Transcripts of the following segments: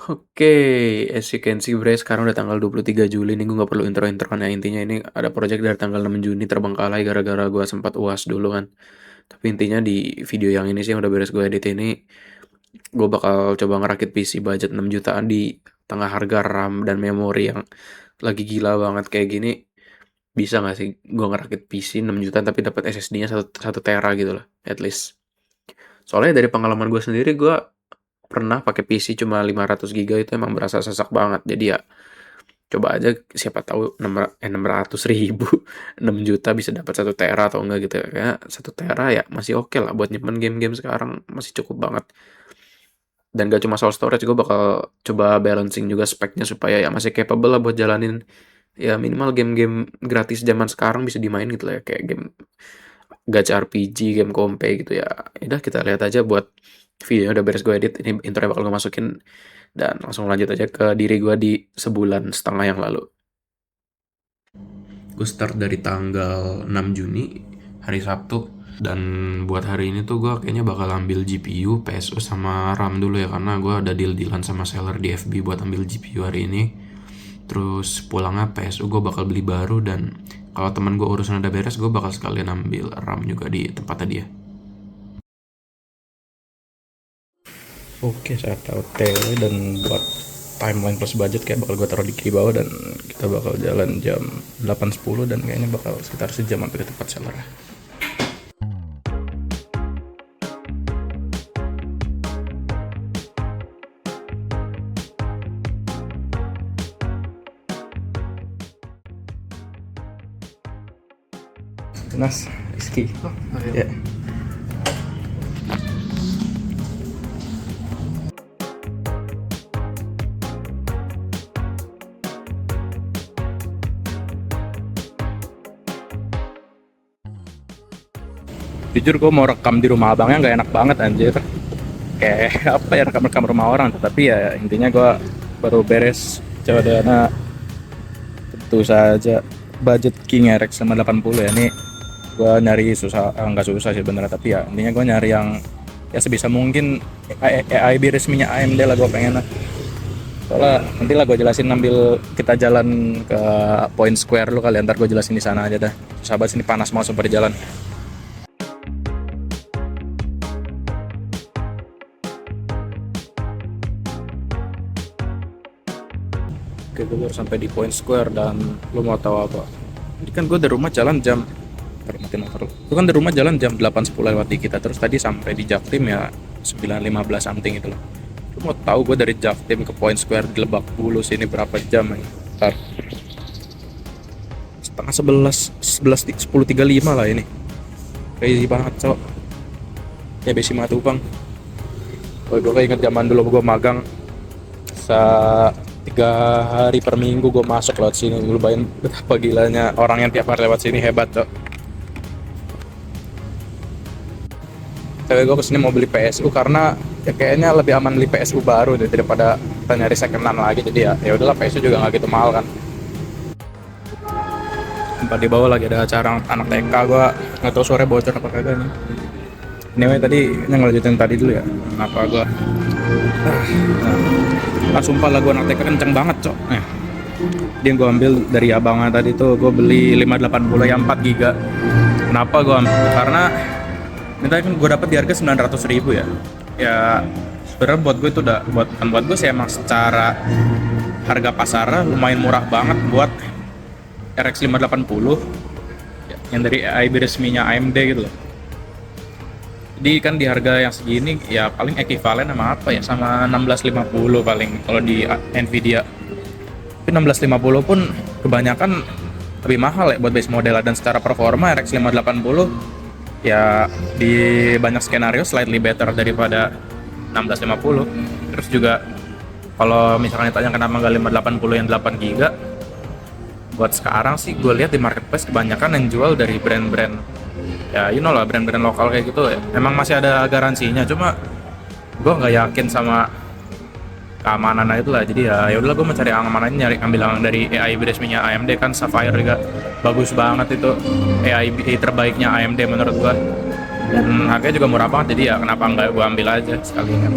Oke, as you can see Bre, sekarang udah tanggal 23 Juli nih, gue nggak perlu intro-introan ya. Intinya ini ada project dari tanggal 6 Juni terbengkalai gara-gara gue sempat UAS dulu kan. Tapi intinya di video yang ini sih yang udah beres gue edit ini, gue bakal coba ngerakit PC budget 6 jutaan di tengah harga RAM dan memori yang lagi gila banget kayak gini. Bisa nggak sih gue ngerakit PC 6 jutaan tapi dapat SSD-nya 1 tera gitu lah, at least. Soalnya dari pengalaman gue sendiri, gue pernah pakai PC cuma 500 giga itu emang berasa sesak banget. Jadi ya coba aja, siapa tahu 600 ribu 6 juta bisa dapat 1 tera atau enggak gitu ya. Kayak 1 tera ya masih oke lah buat nyimpen game-game sekarang, masih cukup banget. Dan gak cuma soal storage, gue bakal coba balancing juga speknya supaya ya masih capable lah buat jalanin ya minimal game-game gratis zaman sekarang bisa dimain gitu lah ya, kayak game gacha RPG, game kompe gitu ya. Udah kita lihat aja buat video udah beres gue edit, ini intro bakal gue masukin dan langsung lanjut aja ke diri gue di sebulan setengah yang lalu. Gue start dari tanggal 6 Juni, hari Sabtu. Dan buat hari ini tuh gue kayaknya bakal ambil GPU, PSU sama RAM dulu ya, karena gue ada deal-dealan sama seller di FB buat ambil GPU hari ini. Terus pulangnya PSU gue bakal beli baru, dan kalau teman gue urusan udah beres, gue bakal sekalian ambil RAM juga di tempatnya dia. Oke, saya tahu TW dan buat timeline plus budget kayak bakal gue taruh di kiri bawah, dan kita bakal jalan jam 8.10 dan kayaknya bakal sekitar sejam sampai ke tempat seller. Nas, Rizky. Ya. Jujur gue mau rekam di rumah abangnya nggak enak banget anjir. Kayak apa ya, rekam-rekam rumah orang. Tapi ya intinya gue baru beres codana. Tentu saja budget King RX sama 80 ya. Ini gue nyari susah, nggak susah sih bener, tapi ya intinya gue nyari yang ya sebisa mungkin AIB resminya AMD lah gue pengen lah. Soalnya nanti lah gue jelasin sambil kita jalan ke Point Square lu kali, ntar gue jelasin di sana aja dah. Sahabat sini panas mau sempat di jalan. Oke, gue baru sampai di Point Square dan lu mau tahu apa? Jadi kan gue dari rumah jalan jam matiin motor. Gue kan dari rumah jalan jam 8.10 lewat di kita, terus tadi sampai di Jaktim ya 9.15 something gitu loh. Lu mau tahu gue dari Jaktim ke Point Square di Lebak Bulus ini berapa jam ya? Ntar setengah 10.35 lah ini. Crazy banget cok. Ya besi matupang. Gue inget zaman dulu gue magang 3 hari per minggu gue masuk lewat sini. Lu bayangin betapa gilanya orang yang tiap hari lewat sini, hebat cok. Cewek gue kesini mau beli PSU karena ya kayaknya lebih aman beli PSU baru deh daripada kita nyari second-hand lagi. Jadi ya udahlah, PSU juga nggak gitu mahal kan. Tempat di bawah lagi ada acara anak TK, gue nggak tahu sore bocor apa kagak nih. Anyway, tadi ngelanjutin tadi dulu ya. Kenapa gue sumpah lah, gue anak TK kenceng banget cok. Dia gue ambil dari abangnya tadi tuh, gue beli 580 yang 4 giga. Kenapa gue ambil? Karena minta kan gue dapat di harga 900 ribu ya. Ya sebenarnya buat gue itu udah buat gue sih emang secara harga pasar lumayan murah banget buat RX 580 yang dari AIB resminya AMD gitu loh. Jadi kan di harga yang segini ya paling ekivalen sama apa ya, sama 1650 paling kalau di Nvidia. Tapi 1650 pun kebanyakan lebih mahal ya buat base model, dan secara performa RX 580 ya di banyak skenario slightly better daripada 1650. Terus juga kalau misalkan ditanya kenapa nggak 580 yang 8 giga, buat sekarang sih gue lihat di marketplace kebanyakan yang jual dari brand-brand ya you know lah, brand-brand lokal kayak gitu ya. Emang masih ada garansinya, cuma gue nggak yakin sama keamanan itu lah. Jadi ya udahlah, gue mencari yang aman aja, ambil yang dari AIB resminya AMD kan. Sapphire juga bagus banget itu, AIB terbaiknya AMD menurut gue, dan harganya juga murah banget. Jadi ya kenapa nggak gue ambil aja sekalian.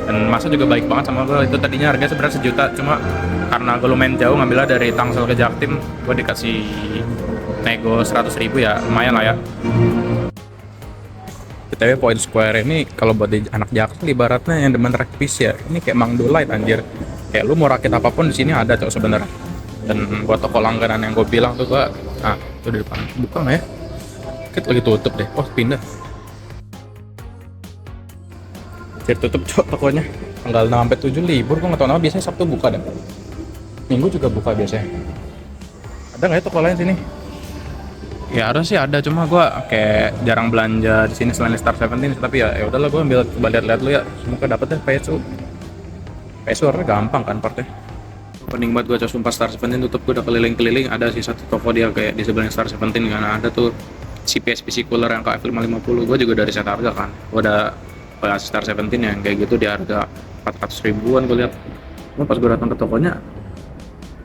Dan masa juga baik banget sama gue. Itu tadinya harganya sebenarnya 1 juta, cuma karena gue lumayan jauh ngambilnya dari Tangsel ke Jaktim, gue dikasih nego 100.000 ya, lumayan lah ya. BTW Point Square ini kalau buat di anak Jaksel ibaratnya yang demen rakit ya, ini kayak Mang Dolite anjir. Kayak lu mau rakit apapun di sini ada cok sebenarnya. Dan buat toko langganan yang gue bilang tuh gua, itu di depan buka nggak ya? Kita lagi tutup deh. Oh pindah. Jadi tutup cok tokonya. Tanggal 6 sampai 7 libur, gua nggak tahu kenapa biasanya Sabtu buka deh. Minggu juga buka biasanya. Ada nggak ya toko lain sini? Ya harus sih ada, cuma gue kayak jarang belanja di sini selain Star 17, tapi ya udahlah gue ambil coba lihat-lihat lu ya, semoga dapet deh PSU orangnya gampang kan partnya. Pening banget gue coba sumpah Star 17 tutup, gue udah keliling-keliling, ada sih satu toko dia kayak di sebelah Star 17 kan, ada tuh CPSPC cooler yang KF 550, gue juga dari set harga kan, gue udah Star 17 yang kayak gitu di harga 400 ribuan gue lihat. Cuma pas gue datang ke tokonya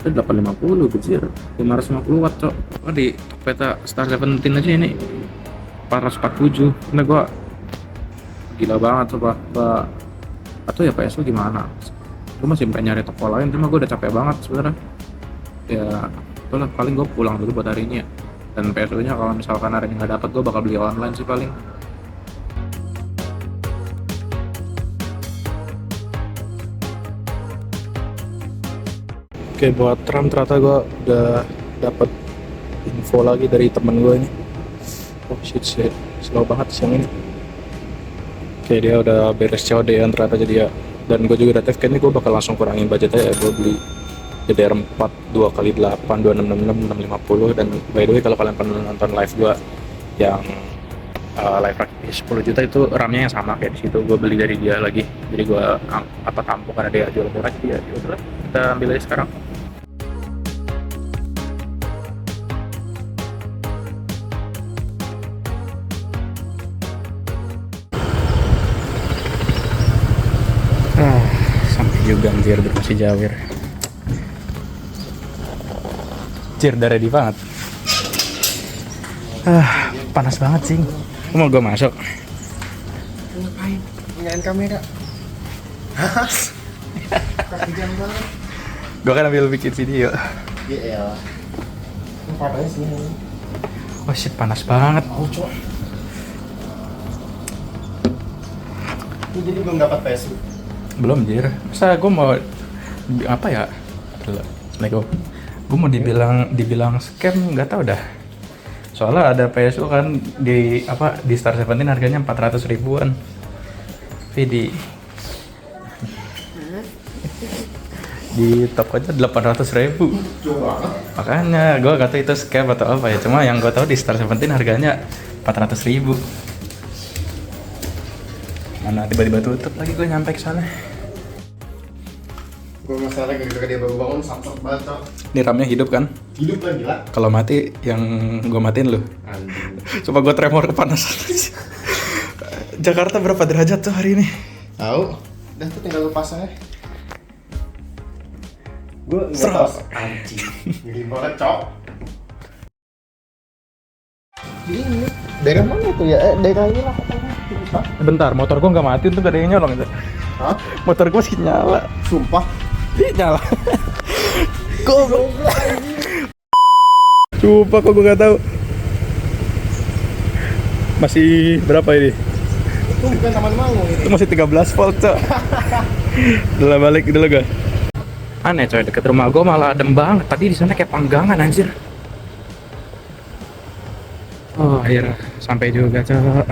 itu 850 kecil, 550 watt cok. Oh, di peta Star 17 aja ini 447. Nah gua gila banget coba. Atau ya PSU gimana? Gua masih pengen nyari toko lain, cuma gua udah capek banget sebenarnya. Ya itulah, paling gua pulang dulu buat hari ini ya. Dan PSU nya kalau misalkan hari ini nggak dapat, gua bakal beli online sih paling. Oke, buat RAM ternyata gue udah dapat info lagi dari temen gue ini. Oh shit, slow banget siang ini. Oke, dia udah beres COD yang ternyata jadi ya. Dan gue juga udah test, kayaknya gue bakal langsung kurangin budgetnya ya. Gue beli DDR4 2x8 2666 650. Dan by the way kalau kalian pernah nonton live gue yang live rakit 10 juta itu RAM-nya yang sama kayak di situ, gue beli dari dia lagi. Jadi gue tampung karena dia jual murah, jadi ya udah kita ambil aja sekarang. Sampai juga anjir, masih jawir. Anjir, udah ready banget. Panas banget sih. Mau gue masuk? Ngapain? Nyalain kamera. Kejam banget. Gue kan ambil bikin video. Iya. Ngapain sih ini? Oh shit, panas banget. Oh, cok. Ini jadi belum dapat PSU. Belum jir. Masa gue mau apa ya? Assalamualaikum. Gue mau dibilang scam, nggak tahu dah. Soalnya ada PSU kan di Star 17 harganya 400 ribuan. Tapi di toko aja 800 ribu. Makanya gue gak tahu itu scam atau apa ya. Cuma yang gue tahu di Star 17 harganya 400 ribu. Mana tiba-tiba tutup lagi, gue nyampe ke sana. Gue masalah gara-gara dia baru bangun samsak banget. Ini RAM-nya hidup kan? Hidup lah gila. Kalau mati yang gue matiin lu. Coba gue tremor kepanasan. Jakarta berapa derajat tuh hari ini? Tahu? Udah tuh tinggal lu pasang aja. Gue nggak tahu anjing. Gini banget cok. Ini daerah mana tuh ya? Daerah ini lah. Bentar, motor gue nggak mati tuh, gak ada yang nyolong itu. Hah? Motor gue masih nyala. Sumpah. Ih, nyala. Goblok. Sumpah kok gue nggak tahu. Masih berapa ini? Itu bukan Taman Mangu ini. Itu masih 13 volt, Cok. Udah balik dulu gue. Aneh coy, deket rumah gue malah adem banget. Tadi di sana kayak panggangan anjir. Oh, akhirnya sampai juga, Cok.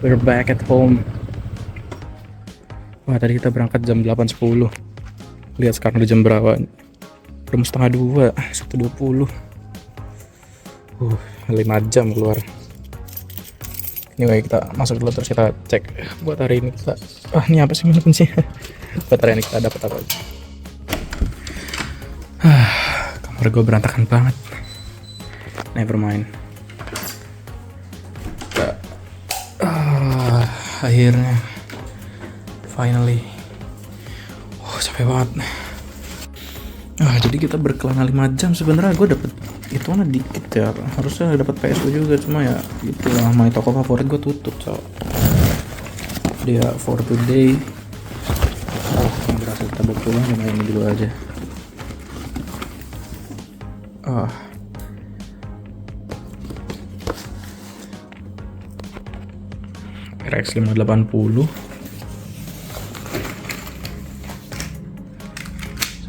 We're back at home. Wah, tadi kita berangkat jam 8.10. Lihat sekarang udah jam berapa? Udah mau setengah 2, 1.20. 5 jam keluar. Anyway, kita masuk dulu terus kita cek buat hari ini kita. Ini apa sih mana sih? Buat hari ini kita dapat apa aja. Kamar gue berantakan banget. Never mind. Akhirnya finally. Capek banget. Jadi kita berkelana 5 jam. Sebenarnya gue dapet itu mana dikit ya. Harusnya dapat PSU juga, cuma ya gitu lah. My toko favorit gue tutup, so dia for today kita bawa pulang sama ini dulu aja. RX 580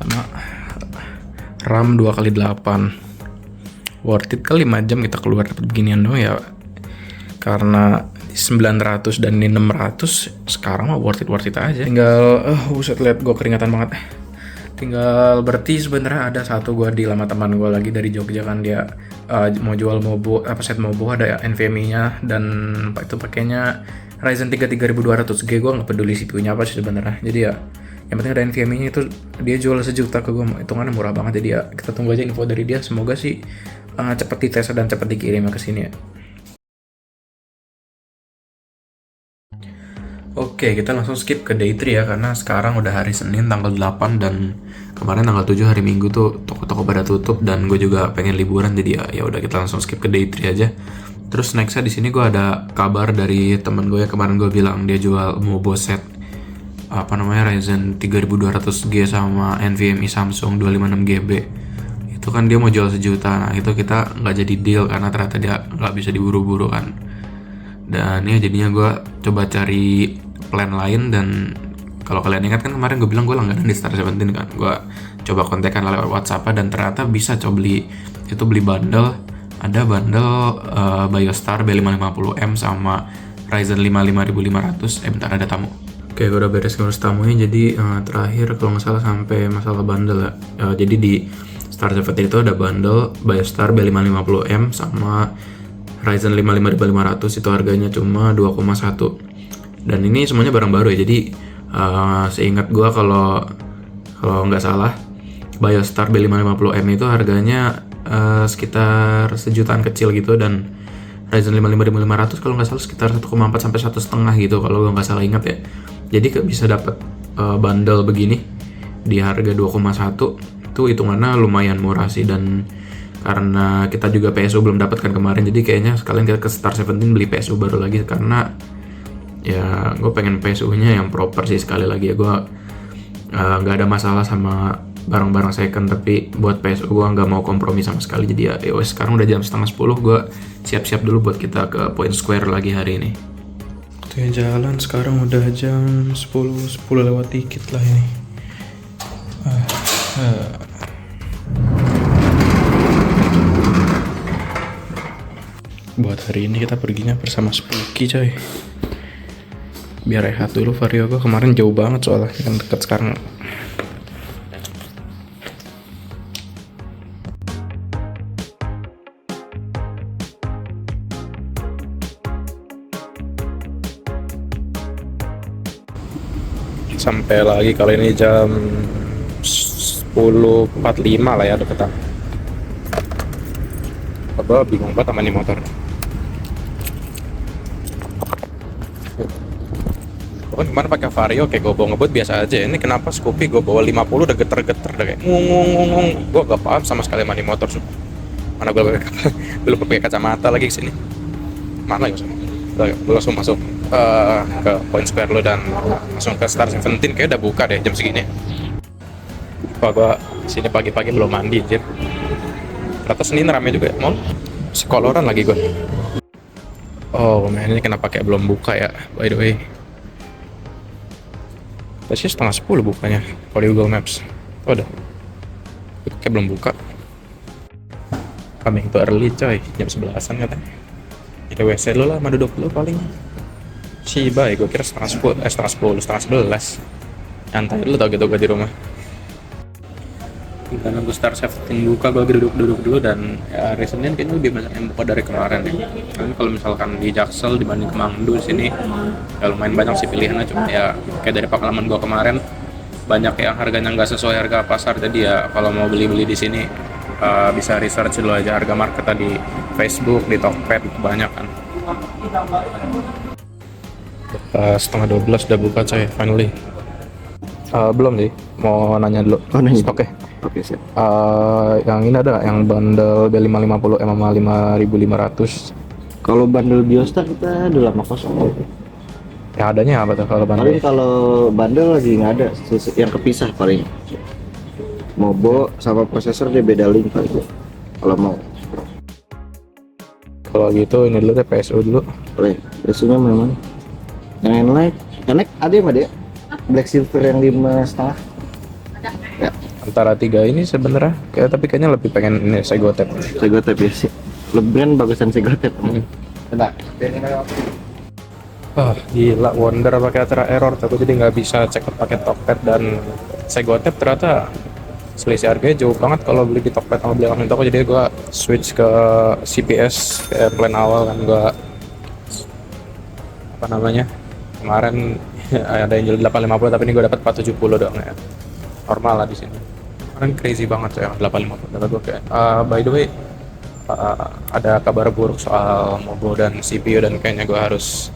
sama RAM 2x8. Worth it kali 5 jam kita keluar dapat beginian dong ya. Karena 900 dan ini 600, sekarang mah worth it aja. Tinggal buset, lihat gue keringatan banget. Tinggal berarti sebenarnya ada satu gue di lama teman gue lagi dari Jogja kan, dia mau jual Mobo, set Mobo ada NVMe-nya dan itu pakainya Ryzen 3 3200G. Gue nggak peduli CPU-nya apa sih sebenarnya. Jadi ya yang penting ada NVMe-nya, itu dia jual sejuta ke gue, hitungannya murah banget. Jadi ya kita tunggu aja info dari dia, semoga sih cepet dites dan cepet dikirim ke sini ya. Oke, kita langsung skip ke day 3 ya, karena sekarang udah hari Senin tanggal 8 dan kemarin tanggal 7 hari Minggu tuh toko-toko pada tutup dan gue juga pengen liburan, jadi ya udah kita langsung skip ke day 3 aja. Terus nextnya di sini gue ada kabar dari temen gue ya, kemarin gue bilang dia jual Mobo set Ryzen 3200G sama NVMe Samsung 256GB. Itu kan dia mau jual sejuta. Nah itu kita nggak jadi deal karena ternyata dia nggak bisa diburu-buru kan. Dan ya jadinya gue coba cari plan lain, dan kalau kalian ingat kan kemarin gue bilang gue langganan di Star 17 kan, gue coba kontekan lewat WhatsApp dan ternyata bisa coba beli bundle, ada bundle BioStar B550M sama Ryzen 5 5500. Bentar ada tamu. Oke, gue udah beres ngurus tamunya, jadi terakhir kalau nggak salah sampai masalah bundle ya. Jadi di Star 17 itu ada bundle BioStar B550M sama Ryzen 5 5500, itu harganya cuma 2,1. Dan ini semuanya barang baru ya, jadi seingat gua kalau nggak salah BioStar B550M itu harganya sekitar sejutaan kecil gitu, dan Ryzen 5 5500 kalau nggak salah sekitar 1,4 sampai 1,5 gitu kalau gua nggak salah ingat ya. Jadi bisa dapat bundle begini di harga 2,1, itu hitungannya lumayan murah sih. Dan karena kita juga PSU belum dapatkan kemarin, jadi kayaknya sekalian kita ke Star 17 beli PSU baru lagi, karena ya gue pengen PSU-nya yang proper sih. Sekali lagi ya, gue nggak ada masalah sama barang-barang second, tapi buat PSU gue nggak mau kompromi sama sekali. Jadi ya sekarang udah jam 9:30, gue siap-siap dulu buat kita ke Point Square lagi hari ini. Oke, jalan sekarang udah jam 10 lewat dikit lah ini. Buat hari ini kita perginya bersama Spooky coy, biar rehat dulu. Vario gue kemarin jauh banget soalnya kan, deket sekarang. Sampai lagi kali ini jam 10.45 lah ya deketan. Gue bingung banget sama nih motor. Gue kan kemarin pakai Vario kayak gue bawa ngebut biasa aja. Ini kenapa Scoopy gue bawa 50 udah geter-geter, udah kayak ngung. Gue gak paham sama sekali sama nih motor. Mana gue belum pakai kacamata lagi kesini. Mana ya gue langsung masuk ke Point Square lo dan langsung ke Star 17. Kayak udah buka deh jam segini. Wah, gue sini pagi-pagi belum mandi anjir. Ternyata Senin rame juga ya, mall sekoloran lagi gue. Oh men, ini kenapa kayak belum buka ya, by the way. Tadi 9:30 bukanya kalau di Google Maps. Oh udah, kayak belum buka. Coming to early coy, jam 11an katanya. Kita WC dulu lah, sama duduk dulu paling. Si baik, gue kira 9:10, 11. Nyantai dulu tau gitu gue di rumah. Kita nunggu Star 17 buka, gue lagi duduk dulu. Dan ya, hari Senin kayaknya lebih banyak yang buka dari kemarin ya. Karena kalau misalkan di Jaksel dibanding Kemangdu sini ya lumayan banyak sih pilihannya. Cuma ya kayak dari pengalaman gue kemarin banyak yang harganya nggak sesuai harga pasar. Jadi ya kalau mau beli di sini bisa research dulu aja harga market di Facebook, di Tokped, banyak kan. 11:30 udah buka coy, finally. Belum sih, mau nanya dulu. Oke. Oke, siap. Yang ini ada nggak yang bundle B550 sama 5500? Kalau bundle BioStar kita udah lama kosong. Ya adanya apa tuh kalau Paling bundle? kalau bundle lagi nggak ada, yang kepisah paling. Mobo sama prosesor dia beda link paling. Kalau mau, Kalau gitu ini dulu deh, PSU dulu. boleh. Isunya memang yang enak ada yang ada ya? Black Silver yang 5,5. Ya, Antara tiga ini sebenarnya kayak, tapi kayaknya lebih pengen ini Segotep. Segotep ya sih. Lebih bagusan Segotep. Enak. Gila, Wonder pakai acara error, tapi jadi nggak bisa check out pakai Tokped dan Segotep ternyata selisih harganya jauh banget kalau beli di Tokped sama beli langsung di toko. Jadi gua switch ke CPS kayak plan awal kan, gua apa namanya kemarin ada yang jual 850 tapi ini gua dapat 470 doang ya. Normal lah di sini. Kemarin crazy banget tuh yang 850. Kata gua kayak by the way, ada kabar buruk soal Mobo dan CPU dan kayaknya gua harus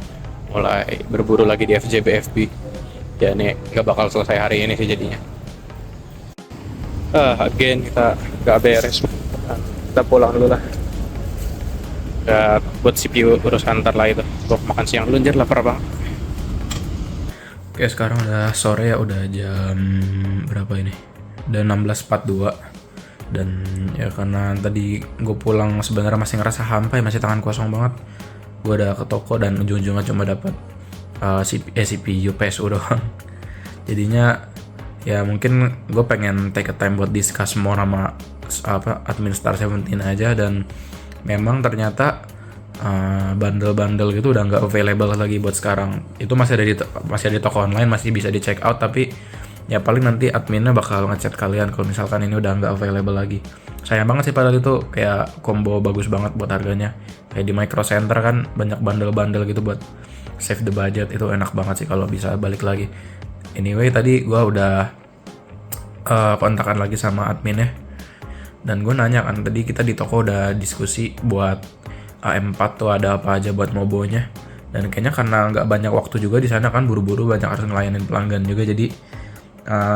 mulai berburu lagi di FJB FB. Ya ini nggak bakal selesai hari ini sih jadinya. Again kita nggak beres. Kita pulang dulu lah. Ya, buat CPU urusan ntar lah itu. Gua makan siang dulu, anjir lapar banget. Oke, sekarang udah sore ya, udah jam berapa ini? Udah 16.42. Dan ya karena tadi gue pulang sebenarnya masih ngerasa hampa ya, masih tangan kosong banget. Gue udah ke toko dan ujung-ujungnya cuma dapat CPU PSU doang. Jadinya ya mungkin gue pengen take a time buat discuss more sama admin Star 17 aja, dan memang ternyata bundle-bundle gitu udah nggak available lagi buat sekarang. Itu masih ada di toko online, masih bisa di check out, tapi ya paling nanti adminnya bakal ngechat kalian kalau misalkan ini udah nggak available lagi. Sayang banget sih, padahal itu kayak combo bagus banget buat harganya. Kayak di Micro Center kan banyak bundle-bundle gitu buat save the budget, itu enak banget sih kalau bisa balik lagi. Anyway, tadi gue udah kontakan lagi sama adminnya, dan gue nanya kan, tadi kita di toko udah diskusi buat AM4 tuh ada apa aja buat mobonya, dan kayaknya karena nggak banyak waktu juga di sana kan, buru-buru banyak harus ngelayanin pelanggan juga, jadi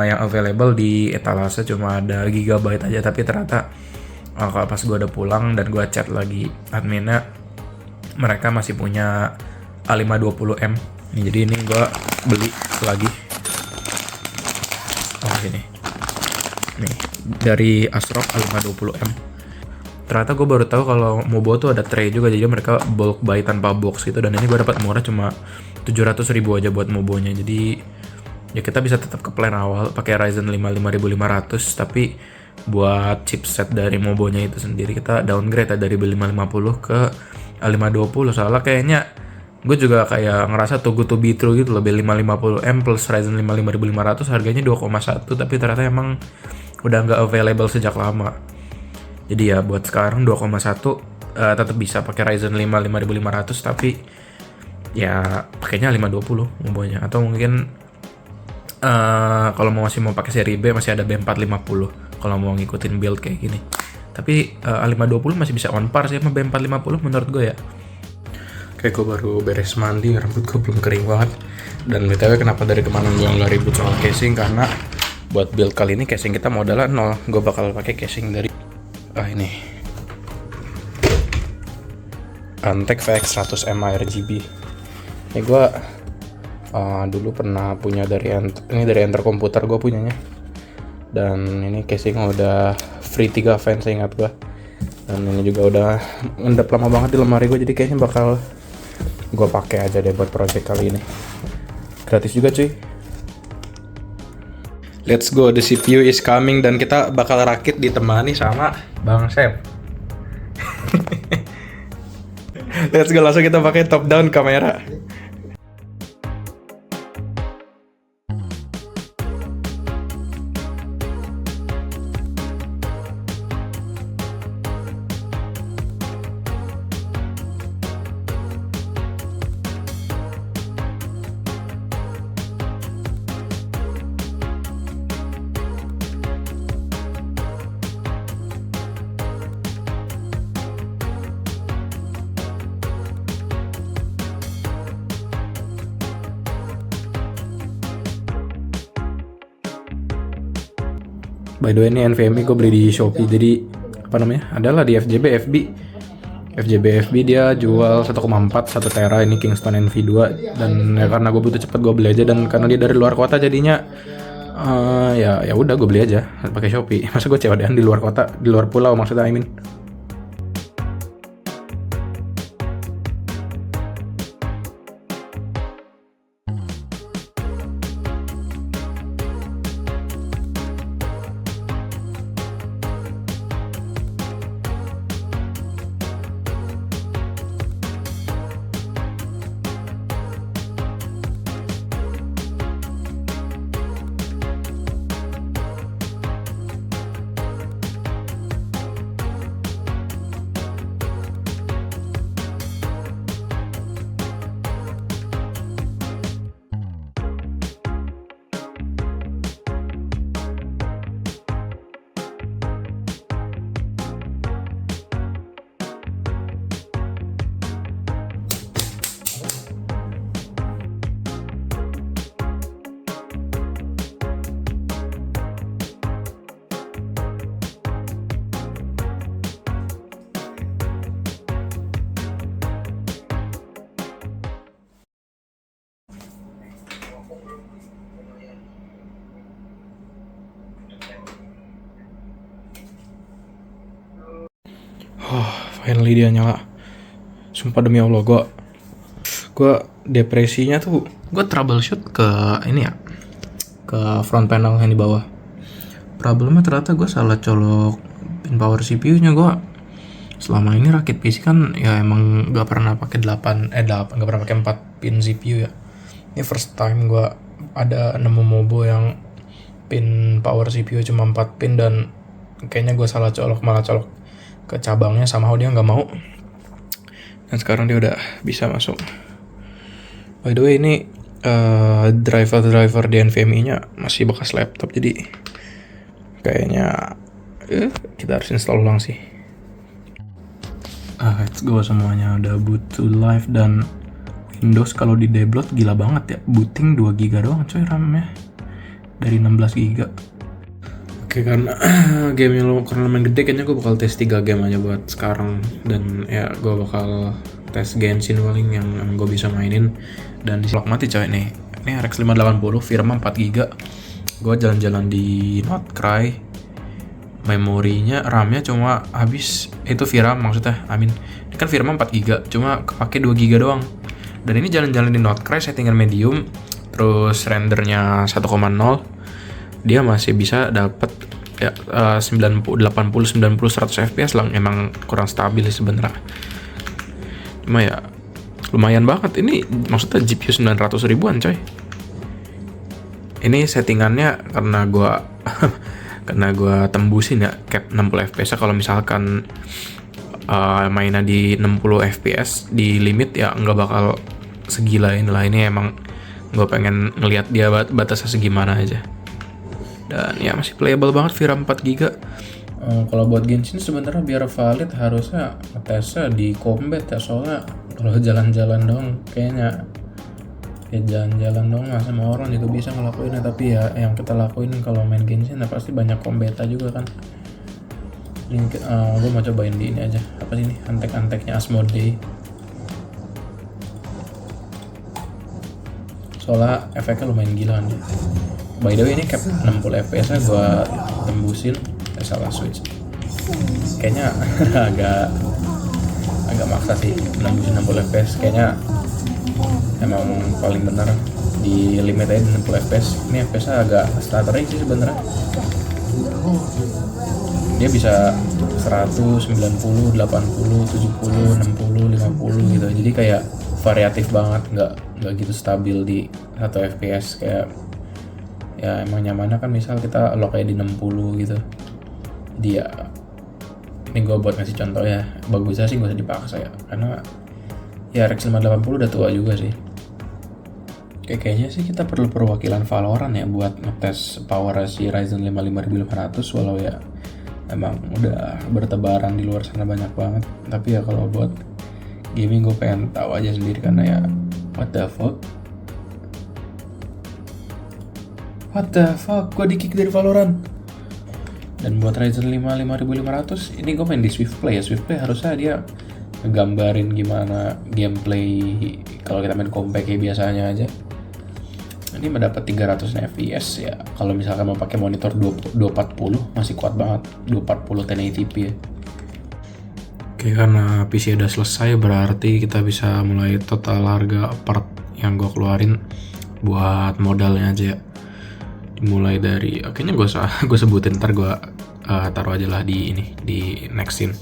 yang available di etalase cuma ada gigabyte aja. Tapi ternyata kalau pas gue udah pulang dan gue chat lagi adminnya, mereka masih punya A520M. Jadi ini gue beli lagi. Ini nih dari ASRock A520M. Ternyata gue baru tahu kalau Mobo tuh ada tray juga, jadi mereka bulk buy tanpa box gitu, dan ini gue dapat murah cuma 700.000 aja buat Mobonya. Jadi ya kita bisa tetap ke plan awal pakai Ryzen 5 5500, tapi buat chipset dari Mobonya itu sendiri kita downgrade ya dari B550 ke A520. Soalnya kayaknya gue juga kayak ngerasa too good to be true gitu loh, B550M plus Ryzen 5 5500 harganya 2,1, tapi ternyata emang udah nggak available sejak lama. Jadi ya buat sekarang 2,1 tetap bisa pakai Ryzen 5 5500, tapi ya pakainya 520 Mobonya. Atau mungkin kalau masih mau pakai seri B masih ada B450 kalau mau ngikutin build kayak gini. Tapi A520 masih bisa on par sih sama B450 menurut gue ya. Kayak gue baru beres mandi, rambut gue belum kering banget. Dan btw kenapa dari kemarin gue nggak ribut soal casing, karena buat build kali ini casing kita modalnya 0. Gue bakal pakai casing dari ini Antec VX100M RGB. Ini gue dulu pernah punya dari Enter Komputer, gue punyanya. Dan ini casing udah free 3 fans ingat gue. Dan ini juga udah endap lama banget di lemari gue, jadi kayaknya bakal gue pakai aja deh buat project kali ini. Gratis juga cuy. Let's go, the CPU is coming, dan kita bakal rakit ditemani sama Bang Sep. Let's go, langsung kita pakai top down kamera. By the way, ini NVMe gue beli di Shopee, jadi apa namanya, adalah di FJB FB. FJBFB dia jual 1,4 1 tera ini Kingston NV2, dan ya karena gue butuh cepet gue beli aja, dan karena dia dari luar kota jadinya ya udah gue beli aja pakai Shopee. Masa gue COD-an di luar kota, di luar pulau maksudnya I mean. Finally dia nyala. Sumpah demi Allah, gue depresinya tuh, gue troubleshoot ke ini ya, ke front panel yang di bawah. Problemnya ternyata gue salah colok pin power CPU-nya. Gue selama ini rakit PC kan ya emang gak pernah pakai 8 gak pernah pakai 4 pin CPU ya. Ini first time gue ada nemu mobo yang pin power CPU cuma 4 pin, dan kayaknya gue salah colok, malah colok ke cabangnya, somehow dia nggak mau, dan sekarang dia udah bisa masuk. By the way, ini driver di NVMe-nya masih bekas laptop, jadi kayaknya kita harus install ulang sih. Let's go, semuanya udah boot to live, dan Windows kalau di deblot gila banget ya, booting 2 GB doang coy RAM-nya dari 16 GB. Oke, karena game yang karena lumayan gede, kayaknya gue bakal tes 3 game aja buat sekarang, dan ya gue bakal tes Genshin paling yang gue bisa mainin. Dan di lock mati coy nih, ini RX 580 firma 4 GB. Gue jalan-jalan di Notcry, memorinya RAM-nya cuma habis, itu VRAM maksudnya, ini kan firma 4 GB cuma kepake 2 GB doang. Dan ini jalan-jalan di Notcry settingan medium, terus rendernya 1,0, dia masih bisa dapat ya 90, 80, 90, 100 fps lah. Emang kurang stabil sih sebenarnya, cuma ya lumayan banget. Ini maksudnya GPU 900 ribuan coy. Ini settingannya karena gua tembusin ya cap 60 fps. Kalau misalkan mainnya di 60 fps di limit ya nggak bakal segila inilah. Ini emang gue pengen ngelihat dia batasnya segimana aja. Dan ya masih playable banget VRAM 4 GB. Kalau buat Genshin sebenarnya biar valid harusnya ngetesnya di combat ya, soalnya kalau jalan-jalan dong kayaknya ya jalan-jalan dong lah, sama orang juga bisa ngelakuinnya, tapi ya yang kita lakuin kalau main Genshin ya pasti banyak kombeta juga kan. Ini gue mau cobain di ini aja, apa sih ini, antek-anteknya Asmodee, soalnya efeknya lumayan gila kan. By the way, ini cap 60 fps nya gue tembusin, salah switch kayaknya agak maksa sih nembusin 60 fps. Kayaknya emang paling bener di limit aja 60 fps. Ini fps nya agak stuttering sih sebenarnya. Dia bisa 100, 90, 80, 70, 60, 50 gitu. Jadi kayak variatif banget, nggak gitu stabil di 1 fps. Kayak ya emang nyamannya kan misal kita lock aja di 60 gitu. Dia ini gue buat ngasih contoh ya, bagusnya sih gak usah dipaksa ya, karena ya RX 580 udah tua juga sih. Kayaknya sih kita perlu perwakilan Valorant ya buat ngetes power si Ryzen 5 5500, walau ya emang udah bertebaran di luar sana banyak banget. Tapi ya kalau buat gaming gue pengen tahu aja sendiri, karena ya what the fuck, gue di-kick dari Valorant. Dan buat Ryzen 5 5500 ini gue main di Swift Play ya. Swift Play harusnya dia ngegambarin gimana gameplay kalau kita main compact kayak biasanya aja. Ini mendapat 300 fps ya. Kalau misalkan mau pakai monitor 240 masih kuat banget, 240 1080p ya. Oke, karena PC udah selesai berarti kita bisa mulai total harga part yang gue keluarin buat modalnya aja ya. Mulai dari kayaknya gue sebutin, ntar gue taruh aja lah di ini, di next scene.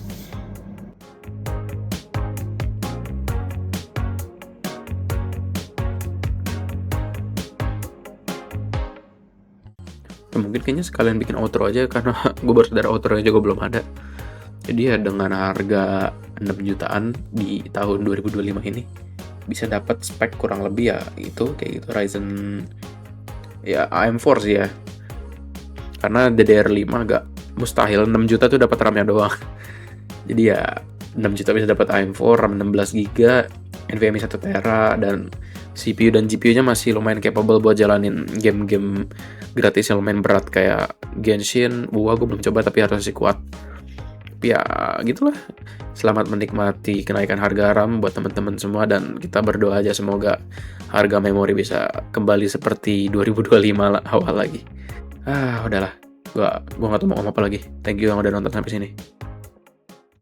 Mungkin kayaknya sekalian bikin outro aja karena gue baru sadar outro aja gue belum ada. Jadi ya dengan harga 6 jutaan di tahun 2025 ini bisa dapat spek kurang lebih ya itu kayak gitu Ryzen ya AM4 sih ya. Karena DDR5 agak mustahil 6 juta tuh dapat RAM-nya doang. Jadi ya 6 juta bisa dapat AM4, RAM 16GB, NVMe 1 tera, dan CPU dan GPU-nya masih lumayan capable buat jalanin game-game gratis yang lumayan berat kayak Genshin. Gue belum coba tapi harus masih kuat. Tapi ya gitulah. Selamat menikmati kenaikan harga RAM buat teman-teman semua, dan kita berdoa aja semoga harga memori bisa kembali seperti 2025 awal lagi. Udahlah. Gua nggak tahu mau ngomong apa lagi. Thank you yang udah nonton sampai sini.